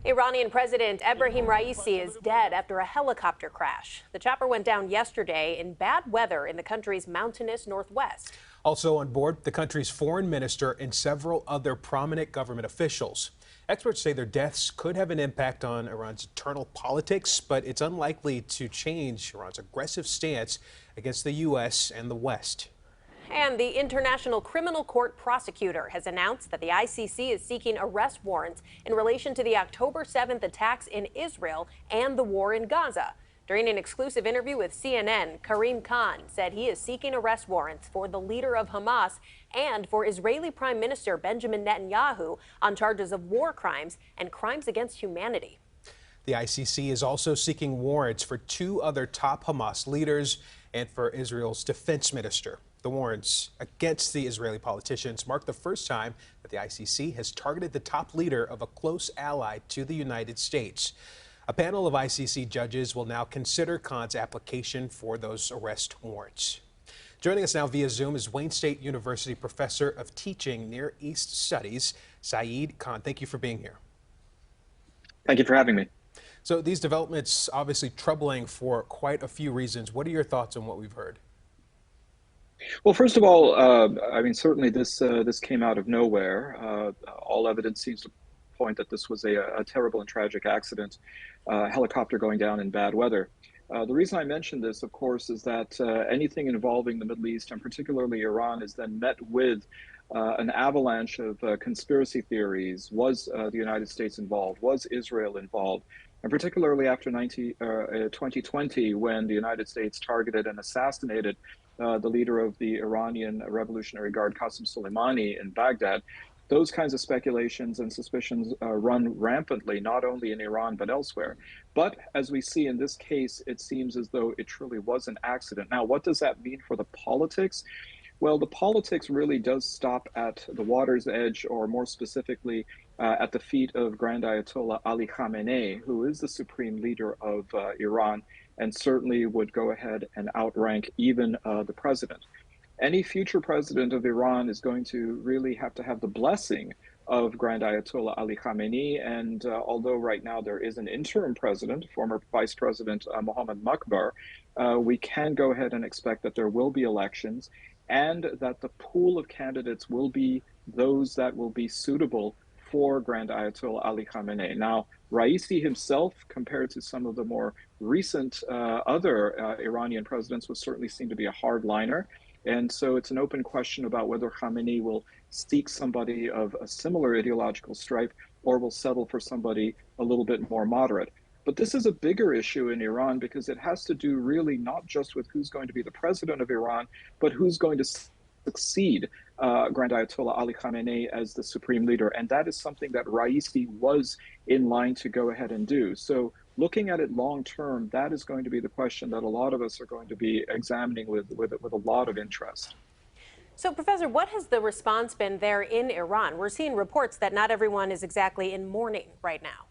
Iranian President Ebrahim Raisi is dead after a helicopter crash. The chopper went down yesterday in bad weather in the country's mountainous northwest. Also on board, the country's foreign minister and several other prominent government officials. Experts say their deaths could have an impact on Iran's internal politics, but it's unlikely to change Iran's aggressive stance against the U.S. and the West. And the International Criminal Court prosecutor has announced that the ICC is seeking arrest warrants in relation to the October 7th attacks in Israel and the war in Gaza. During an exclusive interview with CNN, Karim Khan said he is seeking arrest warrants for the leader of Hamas and for Israeli Prime Minister Benjamin Netanyahu on charges of war crimes and crimes against humanity. The ICC is also seeking warrants for two other top Hamas leaders and for Israel's defense minister. The warrants against the Israeli politicians mark the first time that the ICC has targeted the top leader of a close ally to the United States. A panel of ICC judges will now consider Khan's application for those arrest warrants. Joining us now via Zoom is Wayne State University Professor of Teaching Near East Studies, Saeed Khan. Thank you for being here. Thank you for having me. So these developments obviously troubling for quite a few reasons. What are your thoughts on what we've heard? Well, first of all, certainly this came out of nowhere. All evidence seems to point that this was a terrible and tragic accident, helicopter going down in bad weather. The reason I mention this, of course, is that anything involving the Middle East, and particularly Iran, is then met with an avalanche of conspiracy theories. Was the United States involved? Was Israel involved? And particularly after 2020, when the United States targeted and assassinated the leader of the Iranian Revolutionary Guard, Qasem Soleimani, in Baghdad, those kinds of speculations and suspicions run rampantly, not only in Iran, but elsewhere. But as we see in this case, it seems as though it truly was an accident. Now, what does that mean for the politics? Well, the politics really does stop at the water's edge, or more specifically, at the feet of Grand Ayatollah Ali Khamenei, who is the supreme leader of Iran, and certainly would go ahead and outrank even the president. Any future president of Iran is going to really have to have the blessing of Grand Ayatollah Ali Khamenei. And although right now there is an interim president, former Vice President Mohammad Makbar, we can go ahead and expect that there will be elections, and that the pool of candidates will be those that will be suitable for Grand Ayatollah Ali Khamenei. Now, Raisi himself, compared to some of the more recent other Iranian presidents, was certainly seen to be a hardliner. And so it's an open question about whether Khamenei will seek somebody of a similar ideological stripe or will settle for somebody a little bit more moderate. But this is a bigger issue in Iran because it has to do really not just with who's going to be the president of Iran, but who's going to succeed Grand Ayatollah Ali Khamenei as the supreme leader. And that is something that Raisi was in line to go ahead and do. So looking at it long term, that is going to be the question that a lot of us are going to be examining with a lot of interest. So, Professor, what has the response been there in Iran? We're seeing reports that not everyone is exactly in mourning right now.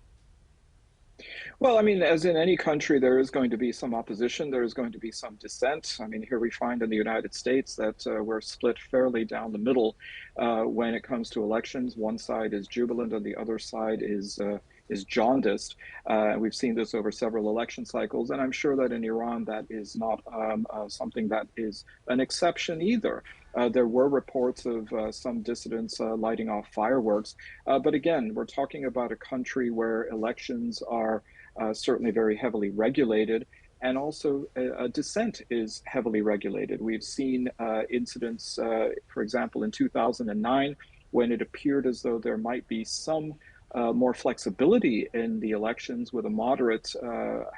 Well, I mean, as in any country, there is going to be some opposition. There is going to be some dissent. I mean, here we find in the United States that we're split fairly down the middle when it comes to elections. One side is jubilant and the other side is jaundiced. We've seen this over several election cycles, and I'm sure that in Iran that is not something that is an exception either. There were reports of some dissidents lighting off fireworks, but again, we're talking about a country where elections are certainly very heavily regulated, and also dissent is heavily regulated. We've seen incidents, for example, in 2009, when it appeared as though there might be some more flexibility in the elections, with a moderate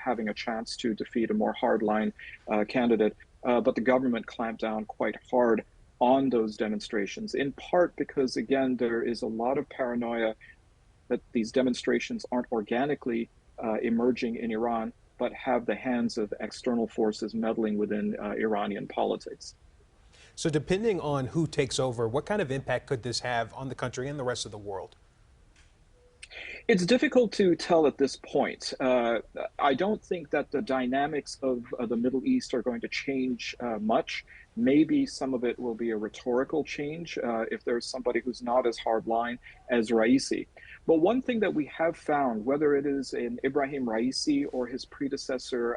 having a chance to defeat a more hardline candidate. But the government clamped down quite hard on those demonstrations, in part because, again, there is a lot of paranoia that these demonstrations aren't organically emerging in Iran, but have the hands of external forces meddling within Iranian politics. So depending on who takes over, what kind of impact could this have on the country and the rest of the world? It's difficult to tell at this point. I don't think that the dynamics of the Middle East are going to change much. Maybe some of it will be a rhetorical change if there's somebody who's not as hardline as Raisi. But one thing that we have found, whether it is in Ebrahim Raisi or his predecessor,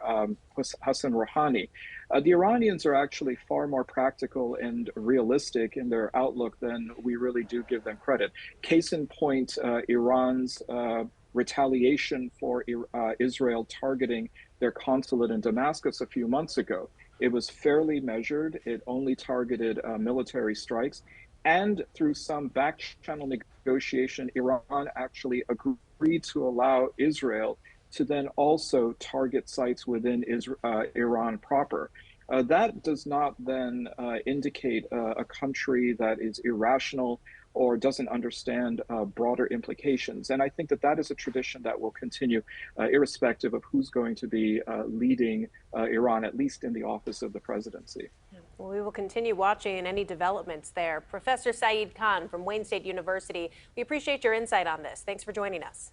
Hassan Rouhani, the Iranians are actually far more practical and realistic in their outlook than we really do give them credit. Case in point, Iran's retaliation for Israel targeting their consulate in Damascus a few months ago. It was fairly measured. It only targeted military strikes. And through some back channel negotiation, Iran actually agreed to allow Israel to then also target sites within Iran proper. That does not then indicate a country that is irrational or doesn't understand broader implications. And I think that that is a tradition that will continue irrespective of who's going to be leading Iran, at least in the office of the presidency. Well, we will continue watching any developments there. Professor Saeed Khan from Wayne State University, we appreciate your insight on this. Thanks for joining us.